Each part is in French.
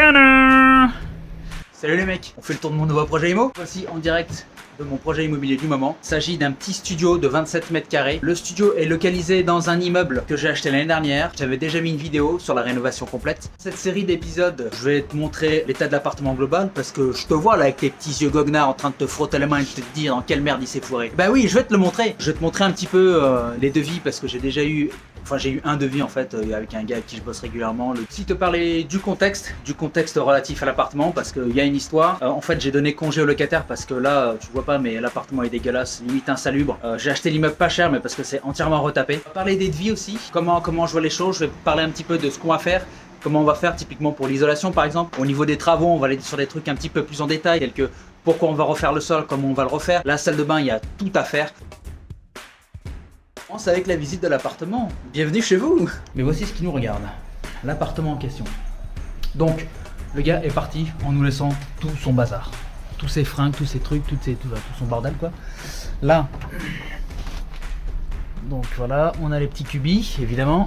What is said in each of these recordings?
Tadam! Salut les mecs, on fait le tour de mon nouveau projet IMO. Voici en direct de mon projet immobilier du moment. Il s'agit d'un petit studio de 27 mètres carrés. Le studio est localisé dans un immeuble que j'ai acheté l'année dernière. J'avais déjà mis une vidéo sur la rénovation complète. Cette série d'épisodes, je vais te montrer l'état de l'appartement global parce que je te vois là avec tes petits yeux goguenards en train de te frotter la main et de te dire dans quelle merde il s'est fourré. Bah oui, je vais te le montrer. Je vais te montrer un petit peu les devis parce que j'ai déjà eu... Enfin, j'ai eu un devis en fait avec un gars avec qui je bosse régulièrement. Si te parler du contexte relatif à l'appartement, parce qu'il y a une histoire. En fait, j'ai donné congé au locataire parce que là, tu vois pas, mais l'appartement est dégueulasse, limite insalubre. J'ai acheté l'immeuble pas cher, mais parce que c'est entièrement retapé. On va parler des devis aussi, comment je vois les choses. Je vais parler un petit peu de ce qu'on va faire. Comment on va faire typiquement pour l'isolation par exemple. Au niveau des travaux, on va aller sur des trucs un petit peu plus en détail, tels que pourquoi on va refaire le sol, comment on va le refaire. La salle de bain, il y a tout à faire. On commence avec la visite de l'appartement. Bienvenue chez vous. Mais voici ce qui nous regarde. L'appartement en question. Donc, le gars est parti en nous laissant tout son bazar. Tous ses fringues, tous ses trucs, tout son bordel quoi. Là, donc voilà, on a les petits cubis, évidemment.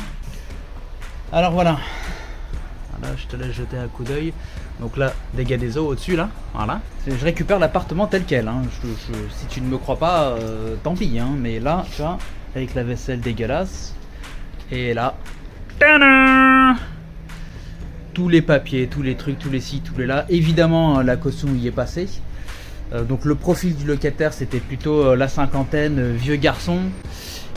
Alors voilà. Là, je te laisse jeter un coup d'œil. Donc là, dégâts des eaux au-dessus là, voilà. Je récupère l'appartement tel quel. Hein. Si tu ne me crois pas, tant pis. Hein. Mais là, tu vois, avec la vaisselle dégueulasse. Et là, tadam! Tous les papiers, tous les trucs, tous les ci, tous les là. Évidemment, la caution y est passée. Donc le profil du locataire, c'était plutôt la cinquantaine, vieux garçon.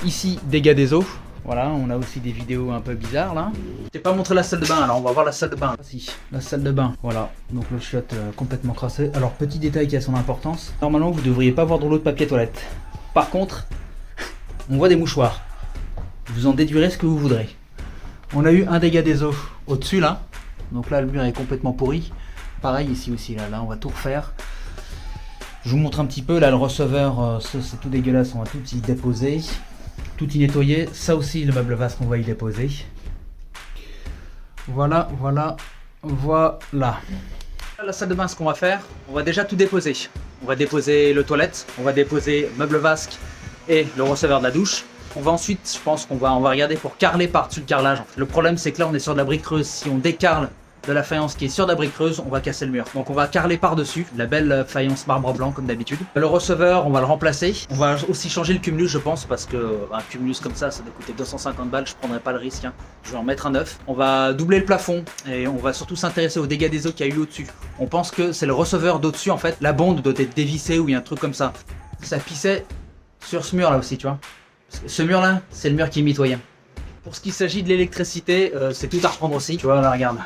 Ici, dégâts des eaux. Voilà, on a aussi des vidéos un peu bizarres là. Je t'ai pas montré la salle de bain, alors on va voir la salle de bain. Si, la salle de bain, voilà. Donc le shot complètement crassé. Alors petit détail qui a son importance. Normalement, vous devriez pas voir de l'eau de papier toilette. Par contre, on voit des mouchoirs. Vous en déduirez ce que vous voudrez. On a eu un dégât des eaux au-dessus là. Donc là, le mur est complètement pourri. Pareil ici aussi, là on va tout refaire. Je vous montre un petit peu, là le receveur, ça c'est tout dégueulasse, on va tout y déposer. Tout y nettoyer, ça aussi le meuble vasque on va y déposer. Voilà. La salle de bain, ce qu'on va faire, on va déjà tout déposer. On va déposer le toilette, on va déposer le meuble vasque et le receveur de la douche. On va ensuite, je pense qu'on va regarder pour carreler par-dessus le carrelage. Le problème c'est que là on est sur de la brique creuse. Si on décarle de la faïence qui est sur de la brique creuse, on va casser le mur. Donc on va carreler par-dessus, la belle faïence marbre blanc comme d'habitude. Le receveur, on va le remplacer. On va aussi changer le cumulus je pense, parce que un cumulus comme ça doit coûter 250 balles, je prendrai pas le risque. Hein. Je vais en mettre un neuf. On va doubler le plafond et on va surtout s'intéresser aux dégâts des eaux qu'il y a eu au-dessus. On pense que c'est le receveur d'au-dessus en fait. La bonde doit être dévissée ou il y a un truc comme ça. Ça pissait sur ce mur là aussi, tu vois. Ce mur là, c'est le mur qui est mitoyen. Pour ce qui s'agit de l'électricité, c'est tout à reprendre aussi. Tu vois, là, regarde.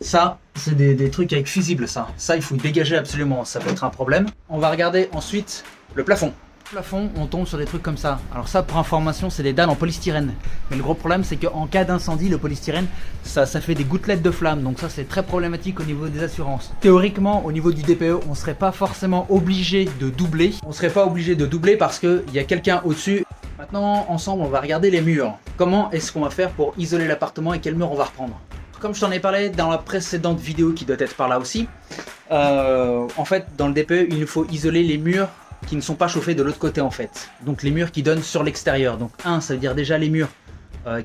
Ça, c'est des trucs avec fusible, ça. Ça, il faut dégager absolument, ça peut être un problème. On va regarder ensuite le plafond. Le plafond, on tombe sur des trucs comme ça. Alors ça, pour information, c'est des dalles en polystyrène. Mais le gros problème, c'est qu'en cas d'incendie, le polystyrène, ça fait des gouttelettes de flamme. Donc ça, c'est très problématique au niveau des assurances. Théoriquement, au niveau du DPE, on serait pas forcément obligé de doubler. On serait pas obligé de doubler parce qu'il y a quelqu'un au-dessus. Maintenant, ensemble, on va regarder les murs. Comment est-ce qu'on va faire pour isoler l'appartement et quel mur on va reprendre? Comme je t'en ai parlé dans la précédente vidéo qui doit être par là aussi, en fait, dans le DPE, il nous faut isoler les murs qui ne sont pas chauffés de l'autre côté en fait. Donc les murs qui donnent sur l'extérieur. Donc ça veut dire déjà les murs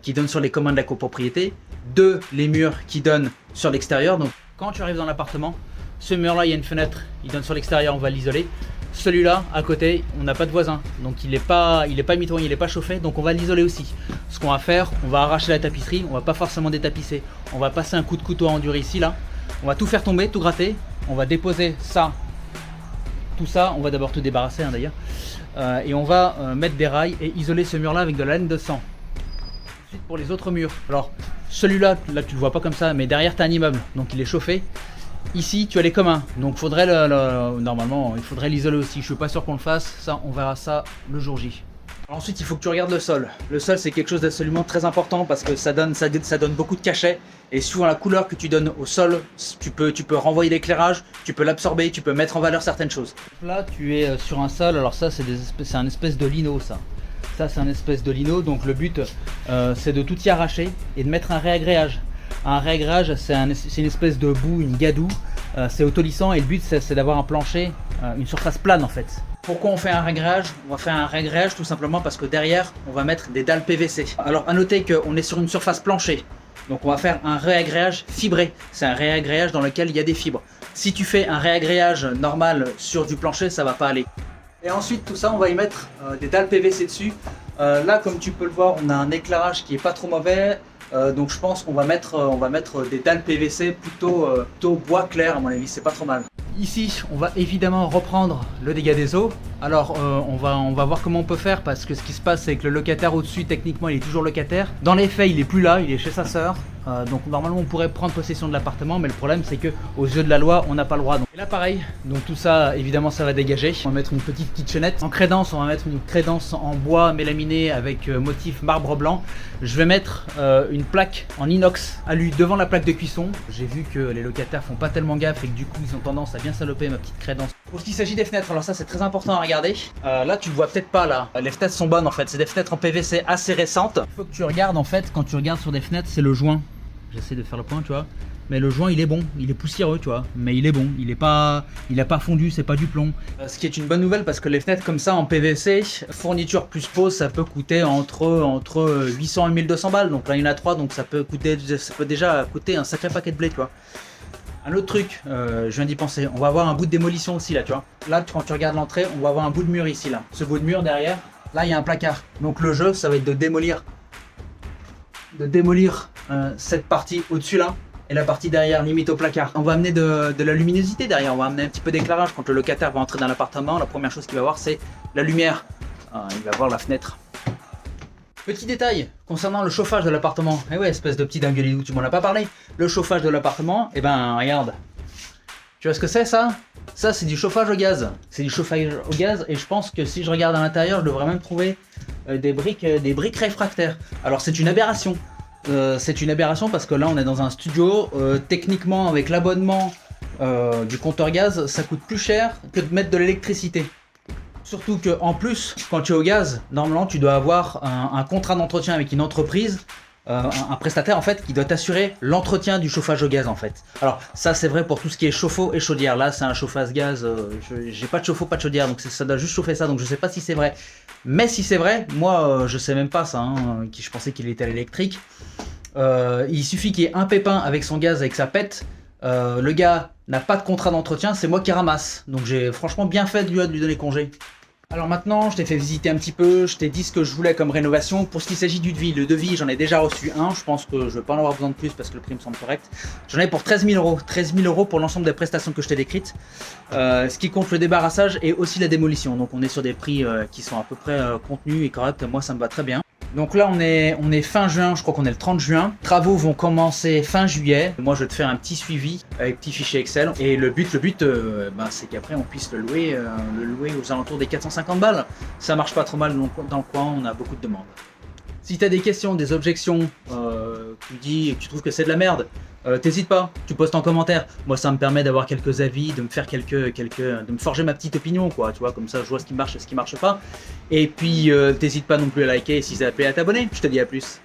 qui donnent sur les communs de la copropriété. 2, les murs qui donnent sur l'extérieur. Donc quand tu arrives dans l'appartement, ce mur-là, il y a une fenêtre, il donne sur l'extérieur, on va l'isoler. Celui-là, à côté, on n'a pas de voisin, donc il est pas mitoyen, il n'est pas chauffé, donc on va l'isoler aussi. Ce qu'on va faire, on va arracher la tapisserie, on va pas forcément détapisser, on va passer un coup de couteau à endurer ici, là. On va tout faire tomber, tout gratter, on va déposer ça, tout ça, on va d'abord tout débarrasser hein, d'ailleurs, et on va mettre des rails et isoler ce mur-là avec de la laine de sang. Ensuite pour les autres murs, alors celui-là, là tu le vois pas comme ça, mais derrière tu as un immeuble, donc il est chauffé. Ici, tu as les communs, donc faudrait normalement, il faudrait l'isoler aussi. Je suis pas sûr qu'on le fasse, ça, on verra ça le jour J. Alors ensuite, il faut que tu regardes le sol. Le sol, c'est quelque chose d'absolument très important parce que ça donne beaucoup de cachet. Et suivant la couleur que tu donnes au sol, tu peux renvoyer l'éclairage, tu peux l'absorber, tu peux mettre en valeur certaines choses. Là, tu es sur un sol, alors ça, c'est un espèce de lino, ça. Ça, c'est un espèce de lino, donc le but, c'est de tout y arracher et de mettre un réagréage. Un réagréage, c'est une espèce de boue, une gadoue, c'est autolissant et le but c'est d'avoir un plancher, une surface plane en fait. Pourquoi on fait un réagréage? On va faire un réagréage tout simplement parce que derrière on va mettre des dalles PVC. Alors à noter qu'on est sur une surface plancher, Donc on va faire un réagréage fibré. C'est un réagréage dans lequel il y a des fibres. Si tu fais un réagréage normal sur du plancher, ça va pas aller. Et ensuite tout ça, on va y mettre des dalles PVC dessus. Là, comme tu peux le voir, on a un éclairage qui est pas trop mauvais. Donc je pense qu'on va mettre des dalles PVC plutôt bois clair, à mon avis, c'est pas trop mal. Ici, on va évidemment reprendre le dégât des eaux. Alors, on va voir comment on peut faire, parce que ce qui se passe, c'est que le locataire au-dessus, techniquement, il est toujours locataire. Dans les faits, il est plus là, il est chez sa sœur. Donc normalement, on pourrait prendre possession de l'appartement, mais le problème, c'est que aux yeux de la loi, on n'a pas le droit. Et là, pareil. Donc tout ça, évidemment, ça va dégager. On va mettre une petite kitchenette en crédence. On va mettre une crédence en bois mélaminé avec motif marbre blanc. Je vais mettre une plaque en inox alu devant la plaque de cuisson. J'ai vu que les locataires font pas tellement gaffe et que du coup, ils ont tendance à bien saloper ma petite crédence. Pour ce qui s'agit des fenêtres, alors ça, c'est très important à regarder. Là, tu le vois peut-être pas là. Les fenêtres sont bonnes en fait. C'est des fenêtres en PVC assez récentes. Il faut que tu regardes en fait, quand tu regardes sur des fenêtres, c'est le joint. J'essaie de faire le point, tu vois. Mais le joint, il est bon. Il est poussiéreux, tu vois. Mais il est bon. Il a pas fondu, c'est pas du plomb. Ce qui est une bonne nouvelle parce que les fenêtres comme ça en PVC, fourniture plus pose, ça peut coûter entre 800 et 1200 balles. Donc là, il y en a 3, donc ça peut déjà coûter un sacré paquet de blé, tu vois. Un autre truc, je viens d'y penser, on va avoir un bout de démolition aussi là, tu vois. Là, quand tu regardes l'entrée, on va avoir un bout de mur ici, là. Ce bout de mur derrière, là, il y a un placard. Donc le jeu, ça va être de démolir cette partie au-dessus là, et la partie derrière, limite au placard. On va amener de la luminosité derrière, on va amener un petit peu d'éclairage. Quand le locataire va entrer dans l'appartement, la première chose qu'il va voir, c'est la lumière. Il va voir la fenêtre. Petit détail concernant le chauffage de l'appartement. Eh ouais, espèce de petit dinguelidou, tu m'en as pas parlé. Le chauffage de l'appartement, eh ben regarde. Tu vois ce que c'est ça? Ça, c'est du chauffage au gaz. C'est du chauffage au gaz et je pense que si je regarde à l'intérieur, je devrais même trouver des briques réfractaires. Alors c'est une aberration. C'est une aberration parce que là on est dans un studio. Techniquement, avec l'abonnement du compteur gaz, ça coûte plus cher que de mettre de l'électricité. Surtout que en plus, quand tu es au gaz, normalement tu dois avoir un contrat d'entretien avec une entreprise, un prestataire en fait, qui doit t'assurer l'entretien du chauffage au gaz en fait. Alors ça c'est vrai pour tout ce qui est chauffe-eau et chaudière. Là c'est un chauffage gaz, j'ai pas de chauffe-eau, pas de chaudière, donc ça doit juste chauffer ça, donc je sais pas si c'est vrai. Mais si c'est vrai, moi je sais même pas ça, hein, je pensais qu'il était à l'électrique. Il suffit qu'il y ait un pépin avec son gaz et que ça pète. Le gars n'a pas de contrat d'entretien, c'est moi qui ramasse. Donc j'ai franchement bien fait de lui donner congé. Alors maintenant, je t'ai fait visiter un petit peu, je t'ai dit ce que je voulais comme rénovation. Pour ce qui s'agit du devis, le devis, j'en ai déjà reçu un. Je pense que je vais pas en avoir besoin de plus parce que le prix me semble correct. J'en ai pour 13 000 euros. 13 000 euros pour l'ensemble des prestations que je t'ai décrites. Ce qui compte le débarrassage et aussi la démolition. Donc on est sur des prix qui sont à peu près contenus et corrects. Moi, ça me va très bien. Donc là on est fin juin, je crois qu'on est le 30 juin. Travaux vont commencer fin juillet. Moi je vais te faire un petit suivi avec petit fichier Excel. Et le but c'est qu'après on puisse le louer aux alentours des 450 balles. Ça marche pas trop mal dans le coin, on a beaucoup de demandes. Si tu as des questions, des objections, tu dis que tu trouves que c'est de la merde, t'hésites pas, tu postes en commentaire. Moi ça me permet d'avoir quelques avis, de me faire de me forger ma petite opinion quoi, tu vois, comme ça je vois ce qui marche et ce qui marche pas. Et puis t'hésites pas non plus à liker et si ça te plaît à t'abonner. Je te dis à plus.